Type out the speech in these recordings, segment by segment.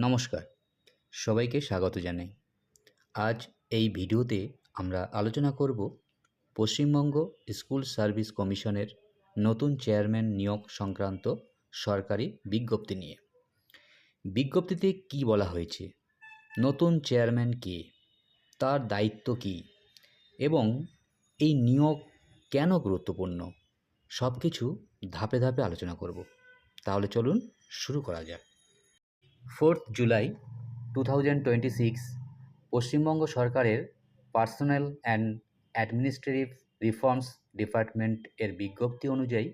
নমস্কার, সবাইকে স্বাগত জানাই। আজ এই ভিডিওতে আমরা আলোচনা করব পশ্চিমবঙ্গ স্কুল সার্ভিস কমিশনের নতুন চেয়ারম্যান নিয়োগ সংক্রান্ত সরকারি বিজ্ঞপ্তি নিয়ে। বিজ্ঞপ্তিতে কি বলা হয়েছে, নতুন চেয়ারম্যান কে, তার দায়িত্ব কী এবং এই নিয়োগ কেন গুরুত্বপূর্ণ, সব কিছু ধাপে ধাপে আলোচনা করব। তাহলে চলুন শুরু করা যাক। 4 জুলাই 2026 পশ্চিমবঙ্গ সরকারের personal and administrative reforms department এর বিজ্ঞপ্তি অনুযায়ী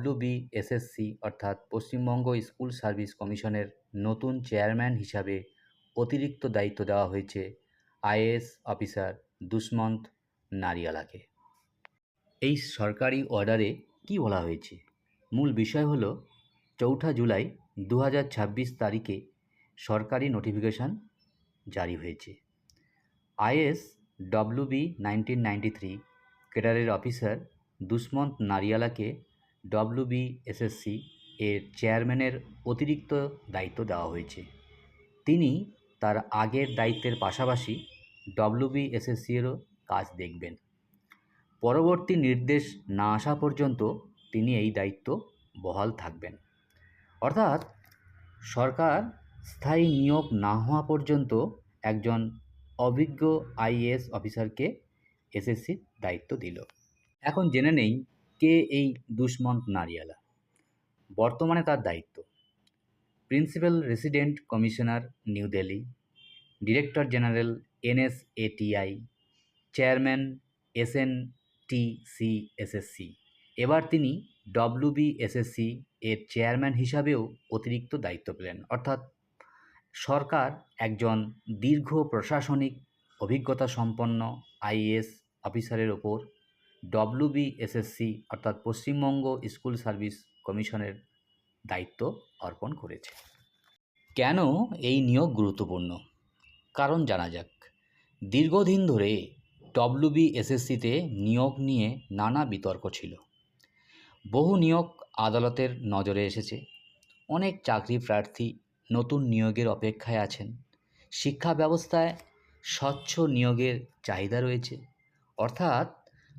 WBSSC অর্থাৎ পশ্চিমবঙ্গ স্কুল সার্ভিস কমিশনের নতুন চেয়ারম্যান হিসাবে অতিরিক্ত দায়িত্ব দেওয়া হয়েছে IAS অফিসার দুষ্মন্ত নারিয়ালাকে। এই সরকারি অর্ডারে কি বলা হয়েছে? মূল বিষয় হলো 4 জুলাই 2026 তারিখে সরকারি নোটিফিকেশান জারি হয়েছে। IAS WB 1993 ক্যাডারের অফিসার দুষ্মন্ত নারিয়ালাকে WBSSC এর চেয়ারম্যানের অতিরিক্ত দায়িত্ব দেওয়া হয়েছে। তিনি তার আগের দায়িত্বের পাশাপাশি WBSSC এরও কাজ দেখবেন। পরবর্তী নির্দেশ না আসা পর্যন্ত তিনি এই দায়িত্ব বহাল থাকবেন। অর্থাৎ সরকার স্থায়ী নিয়োগ না হওয়া পর্যন্ত একজন অভিজ্ঞ IAS অফিসারকে SSCর দায়িত্ব দিল। এখন জেনে নেই কে এই দুষ্মন্ত নারিয়ালা। বর্তমানে তার দায়িত্ব principal resident commissioner new Delhi, director general NSATI, chairman SNTCSSC। এবার তিনি WBSSC এর চেয়ারম্যান হিসাবেও অতিরিক্ত দায়িত্ব পেলেন। অর্থাৎ সরকার একজন দীর্ঘ প্রশাসনিক অভিজ্ঞতা সম্পন্ন IAS অফিসারের ওপর WBSSC অর্থাৎ পশ্চিমবঙ্গ স্কুল সার্ভিস কমিশনের দায়িত্ব অর্পণ করেছে। কেন এই নিয়োগ গুরুত্বপূর্ণ? কারণ জানা যাক। দীর্ঘদিন ধরে WBSSCতে নিয়োগ নিয়ে নানা বিতর্ক ছিল। বহু নিয়োগ আদালতের নজরে এসেছে। অনেক চাকরি প্রার্থী নতুন নিয়োগের অপেক্ষায় আছেন। শিক্ষা ব্যবস্থায় স্বচ্ছ নিয়োগের চাহিদা রয়েছে। অর্থাৎ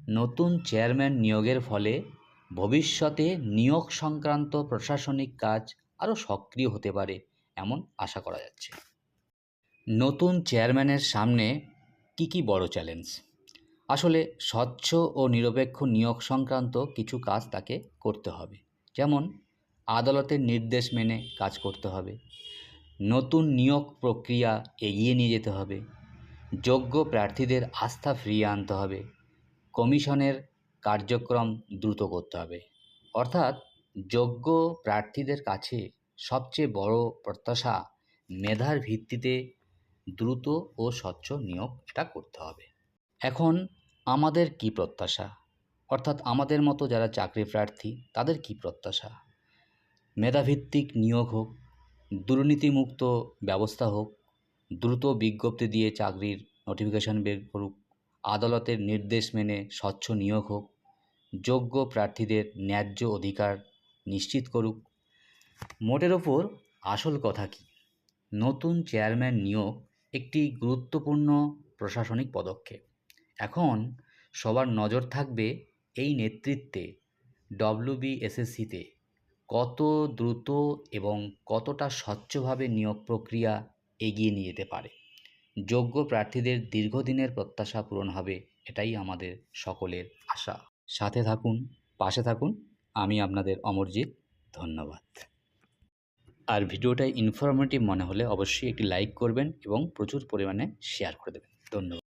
নতুন চেয়ারম্যান নিয়োগের ফলে ভবিষ্যতে নিয়োগ সংক্রান্ত প্রশাসনিক কাজ আরও সক্রিয় হতে পারে এমন আশা করা যাচ্ছে। নতুন চেয়ারম্যানের সামনে কি বড় চ্যালেঞ্জ? আসলে স্বচ্ছ ও নিরপেক্ষ নিয়োগ সংক্রান্ত কিছু কাজ তাকে করতে হবে। যেমন আদালতের নির্দেশ মেনে কাজ করতে হবে, নতুন নিয়োগ প্রক্রিয়া এগিয়ে নিয়ে যেতে হবে, যোগ্য প্রার্থীদের আস্থা ফিরিয়ে আনতে হবে, কমিশনের কার্যক্রম দ্রুত করতে হবে। অর্থাৎ যোগ্য প্রার্থীদের কাছে সবচেয়ে বড় প্রত্যাশা মেধার ভিত্তিতে দ্রুত ও স্বচ্ছ নিয়োগ এটা করতে হবে। এখন আমাদের কি প্রত্যাশা? অর্থাৎ আমাদের মতো যারা চাকরি প্রার্থী তাদের কি প্রত্যাশা? মেধাভিত্তিক নিয়োগ হোক, দুর্নীতিমুক্ত ব্যবস্থা হোক, দ্রুত বিজ্ঞপ্তি দিয়ে চাকরির নোটিফিকেশান বের করুক, আদালতের নির্দেশ মেনে স্বচ্ছ নিয়োগ হোক, যোগ্য প্রার্থীদের ন্যায্য অধিকার নিশ্চিত করুক। মোটের ওপর আসল কথা কি? নতুন চেয়ারম্যান নিয়োগ একটি গুরুত্বপূর্ণ প্রশাসনিক পদক্ষেপ। এখন সবার নজর থাকবে এই নেতৃত্বে WBSSCতে কত দ্রুত এবং কতটা স্বচ্ছভাবে নিয়োগ প্রক্রিয়া এগিয়ে নিয়ে যেতে পারে। যোগ্য প্রার্থীদের দীর্ঘদিনের প্রত্যাশা পূরণ হবে, এটাই আমাদের সকলের আশা। সাথে থাকুন, পাশে থাকুন। আমি আপনাদের অমরজিৎ। ধন্যবাদ। আর ভিডিওটা ইনফরমেটিভ মনে হলে অবশ্যই একটি লাইক করবেন এবং প্রচুর পরিমাণে শেয়ার করে দেবেন। ধন্যবাদ।